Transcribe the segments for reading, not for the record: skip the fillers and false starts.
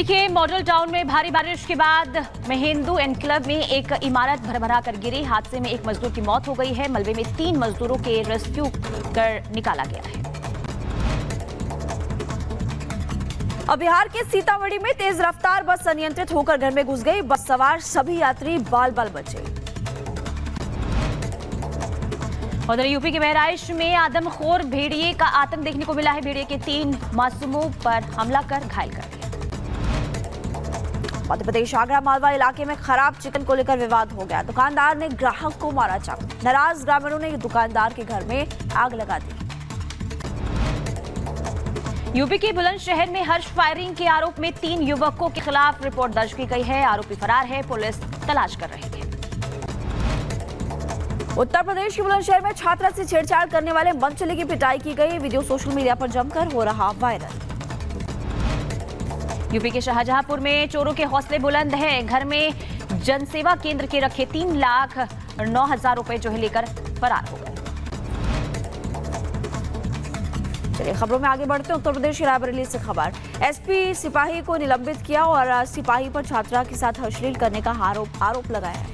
दिल्ली के model town में भारी बारिश के बाद हिंदू एनक्लेव में एक इमारत भरभरा कर गिरी। हादसे में एक मजदूर की मौत हो गई है। मलबे में 3 मजदूरों के रेस्क्यू कर निकाला गया है। अब बिहार के सीतामढ़ी में तेज रफ्तार बस अनियंत्रित होकर घर में घुस गई। बस सवार सभी यात्री बाल बाल बचे। उधर यूपी के बहराइच में आदमखोर भेड़िए का आतंक देखने को मिला है। भेड़िए के 3 मासूमों पर हमला कर घायल कर दिया। मध्य प्रदेश आगरा मालवा इलाके में खराब चिकन को लेकर विवाद हो गया। दुकानदार ने ग्राहक को मारा चाकू। नाराज ग्रामीणों ने दुकानदार के घर में आग लगा दी। यूपी के बुलंदशहर में हर्ष फायरिंग के आरोप में 3 युवकों के खिलाफ रिपोर्ट दर्ज की गई है। आरोपी फरार है, पुलिस तलाश कर रही है। उत्तर प्रदेश के बुलंदशहर में छात्रा से छेड़छाड़ करने वाले मनचले की पिटाई की गई। वीडियो सोशल मीडिया पर जमकर हो रहा वायरल। यूपी के शाहजहांपुर में चोरों के हौसले बुलंद हैं। घर में जनसेवा केंद्र के रखे 3,09,000 रुपए जो है लेकर फरार हो गए। चलिए खबरों में आगे बढ़ते हैं। उत्तर प्रदेश के रायबरेली से खबर। एसपी सिपाही को निलंबित किया और सिपाही पर छात्रा के साथ अश्लील करने का आरोप लगाया है।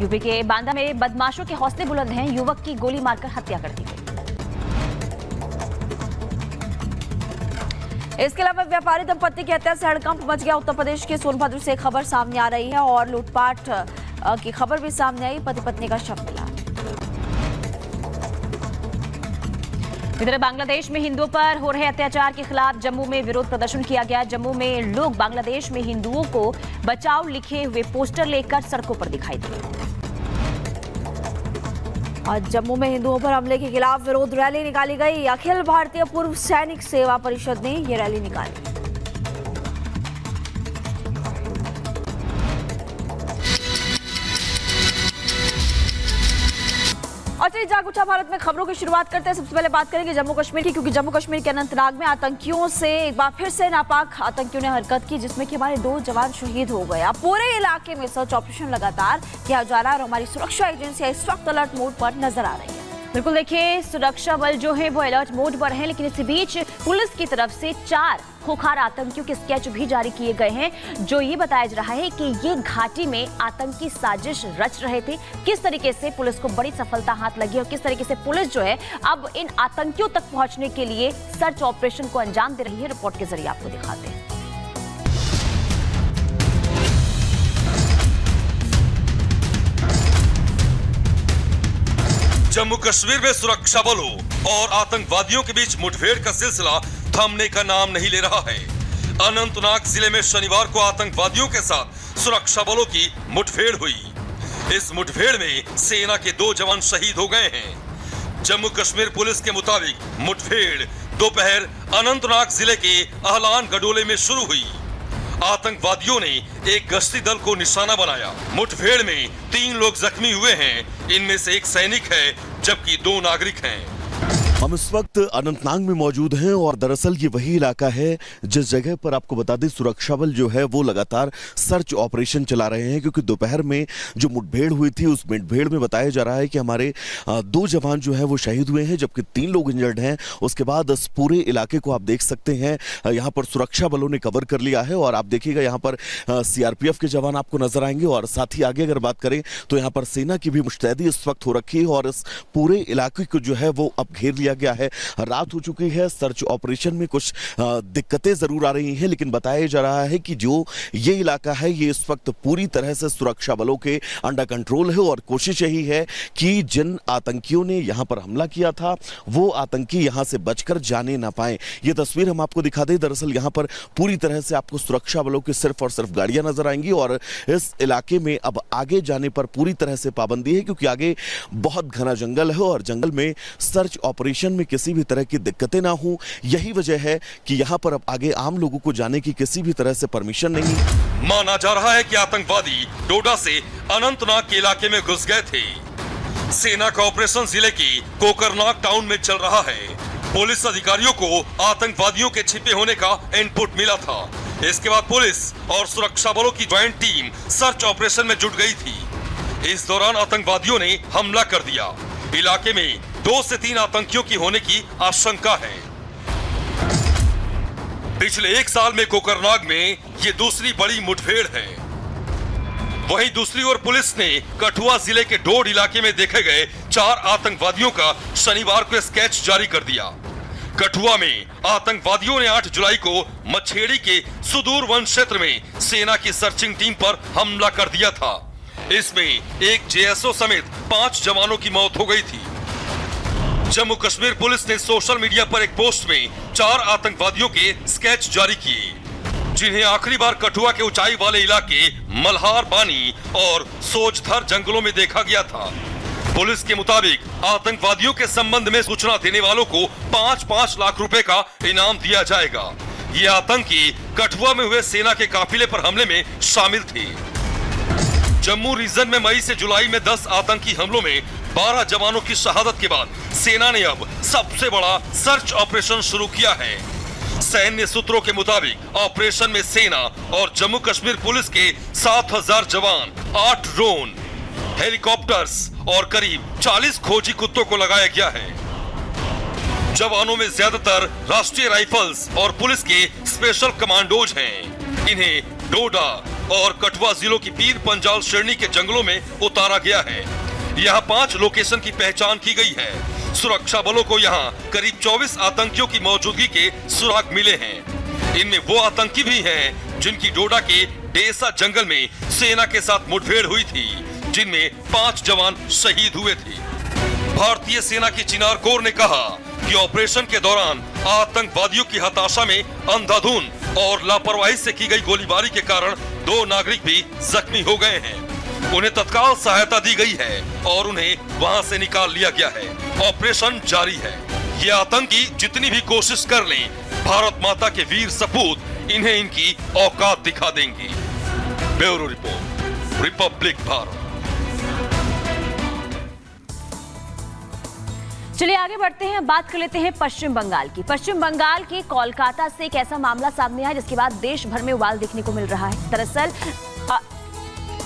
यूपी के बांदा में बदमाशों के हौसले बुलंद हैं। युवक की गोली मारकर हत्या कर दी गई। इसके अलावा व्यापारी दंपत्ति की हत्या से हड़कंप मच गया। उत्तर प्रदेश के सोनभद्र से खबर सामने आ रही है और लूटपाट की खबर भी सामने आई। पति पत्नी का शव मिला। इधर बांग्लादेश में हिंदुओं पर हो रहे अत्याचार के खिलाफ जम्मू में विरोध प्रदर्शन किया गया। जम्मू में लोग बांग्लादेश में हिंदुओं को बचाओ लिखे हुए पोस्टर लेकर सड़कों पर दिखाई दिए। और जम्मू में हिंदुओं पर हमले के खिलाफ विरोध रैली निकाली गई। अखिल भारतीय पूर्व सैनिक सेवा परिषद ने ये रैली निकाली। और चलिए जाग उठा भारत में खबरों की शुरुआत करते हैं। सबसे पहले बात करेंगे जम्मू कश्मीर की, क्योंकि जम्मू कश्मीर के अनंतनाग में आतंकियों से एक बार फिर से नापाक आतंकियों ने हरकत की, जिसमें कि हमारे 2 जवान शहीद हो गए। अब पूरे इलाके में सर्च ऑपरेशन लगातार किया जा रहा है और हमारी सुरक्षा एजेंसियां इस वक्त अलर्ट मोड पर नजर आ रही है। बिल्कुल देखिए, सुरक्षा बल जो है वो अलर्ट मोड पर है, लेकिन इसी बीच पुलिस की तरफ से 4 खुखार आतंकियों के स्केच भी जारी किए गए हैं, जो ये बताया जा रहा है कि ये घाटी में आतंकी साजिश रच रहे थे। किस तरीके से पुलिस को बड़ी सफलता हाथ लगी और किस तरीके से पुलिस जो है अब इन आतंकियों तक पहुंचने के लिए सर्च ऑपरेशन को अंजाम दे रही है, रिपोर्ट के जरिए आपको दिखाते हैं। जम्मू कश्मीर में सुरक्षा बलों और आतंकवादियों के बीच मुठभेड़ का सिलसिला थमने का नाम नहीं ले रहा है। अनंतनाग जिले में शनिवार को आतंकवादियों के साथ सुरक्षा बलों की मुठभेड़ हुई। इस मुठभेड़ में सेना के 2 जवान शहीद हो गए हैं। जम्मू कश्मीर पुलिस के मुताबिक मुठभेड़ दोपहर अनंतनाग जिले के अहलान गडोले में शुरू हुई। आतंकवादियों ने एक गश्ती दल को निशाना बनाया। मुठभेड़ में 3 लोग जख्मी हुए हैं। इनमें से एक सैनिक है जबकि 2 नागरिक हैं। हम इस वक्त अनंतनाग में मौजूद हैं और दरअसल ये वही इलाका है जिस जगह पर आपको बता दें सुरक्षा बल जो है वो लगातार सर्च ऑपरेशन चला रहे हैं, क्योंकि दोपहर में जो मुठभेड़ हुई थी उस मुठभेड़ में बताया जा रहा है कि हमारे 2 जवान जो है वो शहीद हुए हैं, जबकि 3 लोग इंजर्ड हैं। उसके बाद इस पूरे इलाके को आप देख सकते हैं, यहाँ पर सुरक्षा बलों ने कवर कर लिया है और आप देखिएगा यहाँ पर CRPF के जवान आपको नजर आएंगे। और साथ ही आगे अगर बात करें तो यहाँ पर सेना की भी मुस्तैदी इस वक्त हो रखी है और इस पूरे इलाके को जो है वो अब घेर लिया गया है। रात हो चुकी है, सर्च ऑपरेशन में कुछ दिक्कतें जरूर आ रही हैं, लेकिन बताया जा रहा है कि जो ये इलाका है ये इस वक्त पूरी तरह से सुरक्षा बलों के अंडर कंट्रोल है और कोशिश यही है कि जिन आतंकियों ने यहां पर हमला किया था वो आतंकी यहां से बचकर जाने ना पाए। ये तस्वीर हम आपको दिखा दें। दरअसल यहां पर पूरी तरह से आपको सुरक्षा बलों की सिर्फ और सिर्फ गाड़ियां नजर आएंगी और इस इलाके में अब आगे जाने पर पूरी तरह से पाबंदी है, क्योंकि आगे बहुत घना जंगल है और जंगल में सर्च ऑपरेशन में किसी भी तरह की दिक्कतें ना हो। यही वजह है कि यहां पर अब आगे आम लोगों को जाने की किसी भी तरह से परमिशन नहीं। माना जा रहा है कि आतंकवादी डोडा से अनंतनाग के इलाके में घुस गए थे। सेना का ऑपरेशन जिले की कोकरनाग टाउन में चल रहा है। पुलिस अधिकारियों को आतंकवादियों के छिपे होने का इनपुट मिला था। इसके बाद पुलिस और सुरक्षा बलों की ज्वाइंट टीम सर्च ऑपरेशन में जुट गई थी। इस दौरान आतंकवादियों ने हमला कर दिया। इलाके में 2 से 3 आतंकियों की होने की आशंका है। पिछले 1 साल में कोकरनाग में ये दूसरी बड़ी मुठभेड़ है। वहीं दूसरी ओर पुलिस ने कठुआ जिले के डोड इलाके में देखे गए 4 आतंकवादियों का शनिवार को स्केच जारी कर दिया। कठुआ में आतंकवादियों ने 8 जुलाई को मछेड़ी के सुदूर वन क्षेत्र में सेना की सर्चिंग टीम पर हमला कर दिया था। इसमें एक जेएसओ समेत 5 जवानों की मौत हो गई थी। जम्मू कश्मीर पुलिस ने सोशल मीडिया पर एक पोस्ट में 4 आतंकवादियों के स्केच जारी किए, जिन्हें आखिरी बार कठुआ के ऊंचाई वाले इलाके मल्हार बानी और सोजधर जंगलों में देखा गया था। पुलिस के मुताबिक आतंकवादियों के संबंध में सूचना देने वालों को 5-5 लाख रुपए का इनाम दिया जाएगा। ये आतंकी कठुआ में हुए सेना के काफिले पर हमले में शामिल थे। जम्मू रीजन में मई से जुलाई में 10 आतंकी हमलों में 12 जवानों की शहादत के बाद सेना ने अब सबसे बड़ा सर्च ऑपरेशन शुरू किया है। सैन्य सूत्रों के मुताबिक ऑपरेशन में सेना और जम्मू कश्मीर पुलिस के 7000 जवान, 8 ड्रोन, हेलीकॉप्टर्स और करीब 40 खोजी कुत्तों को लगाया गया है। जवानों में ज्यादातर राष्ट्रीय राइफल्स और पुलिस के स्पेशल कमांडोज हैं। इन्हें डोडा और कठुआ जिलों की पीर पंजाल श्रेणी के जंगलों में उतारा गया है। यहाँ 5 लोकेशन की पहचान की गई है। सुरक्षा बलों को यहाँ करीब 24 आतंकियों की मौजूदगी के सुराग मिले हैं। इनमें वो आतंकी भी हैं जिनकी डोडा के डेसा जंगल में सेना के साथ मुठभेड़ हुई थी, जिनमें 5 जवान शहीद हुए थे। भारतीय सेना की चिनार कोर ने कहा कि ऑपरेशन के दौरान आतंकवादियों की हताशा में अंधाधुंध और लापरवाही से की गई गोलीबारी के कारण 2 नागरिक भी जख्मी हो गए हैं। उन्हें तत्काल सहायता दी गई है और उन्हें वहां से निकाल लिया गया है। ऑपरेशन जारी है। ये आतंकी जितनी भी कोशिश कर लें, भारत माता के वीर सपूत इन्हें इनकी औकात दिखा देंगे। Bureau report, Republic Bharat. चलिए आगे बढ़ते हैं, बात कर लेते हैं पश्चिम बंगाल की। पश्चिम बंगाल के कोलकाता से एक ऐसा मामला सामने आया जिसके बाद देश भर में उबाल देखने को मिल रहा है। दरअसल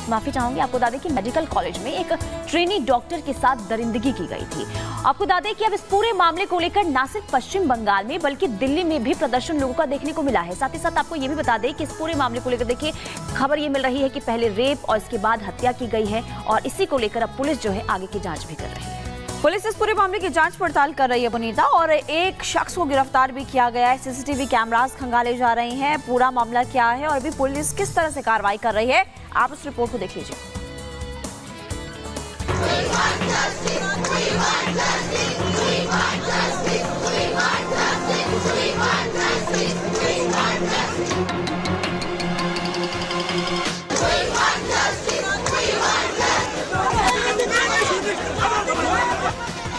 माफी चाहूंगी, आपको बता दें कि मेडिकल कॉलेज में एक ट्रेनी डॉक्टर के साथ दरिंदगी की गई थी। आपको बता दें कि अब इस पूरे मामले को लेकर न सिर्फ पश्चिम बंगाल में बल्कि दिल्ली में भी प्रदर्शन लोगों का देखने को मिला है। साथ ही साथ आपको ये भी बता दें कि इस पूरे मामले को लेकर देखिए खबर ये मिल रही है कि पहले रेप और इसके बाद हत्या की गई है और इसी को लेकर अब पुलिस जो है आगे की जांच भी कर रही है। पुलिस इस पूरे मामले की जांच पड़ताल कर रही है पुनीता, और एक शख्स को गिरफ्तार भी किया गया है। सीसीटीवी कैमरास खंगाले जा रहे हैं। पूरा मामला क्या है और अभी पुलिस किस तरह से कार्रवाई कर रही है, आप उस रिपोर्ट को देख लीजिए।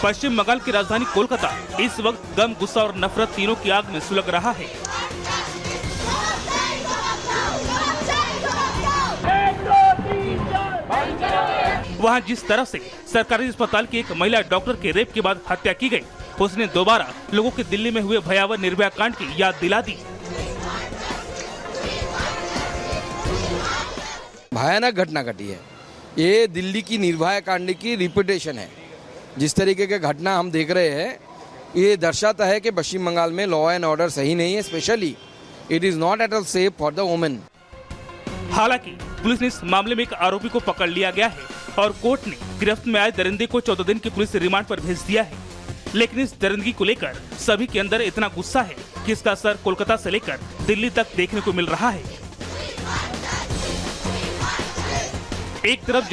पश्चिम बंगाल की राजधानी कोलकाता इस वक्त गम, गुस्सा और नफरत तीनों की आग में सुलग रहा है। वहां जिस तरह से सरकारी अस्पताल की एक महिला डॉक्टर के रेप के बाद हत्या की गई, उसने दोबारा लोगों के दिल्ली में हुए भयावह निर्भया कांड की याद दिला दी। भयानक घटना घटी है। ये दिल्ली की निर्भया कांड की रिपीटेशन है। जिस तरीके की घटना हम देख रहे हैं, ये दर्शाता है कि पश्चिम बंगाल में लॉ एंड ऑर्डर सही नहीं है। Specially it is not at all safe for the women. हालांकि पुलिस ने इस मामले में एक आरोपी को पकड़ लिया गया है और कोर्ट ने गिरफ्त में आए दरिंदे को 14 दिन की पुलिस रिमांड पर भेज दिया है। लेकिन इस दरिंदगी को लेकर सभी के अंदर इतना गुस्सा है कि इसका असर कोलकाता से लेकर दिल्ली तक देखने को मिल रहा है। एक तरफ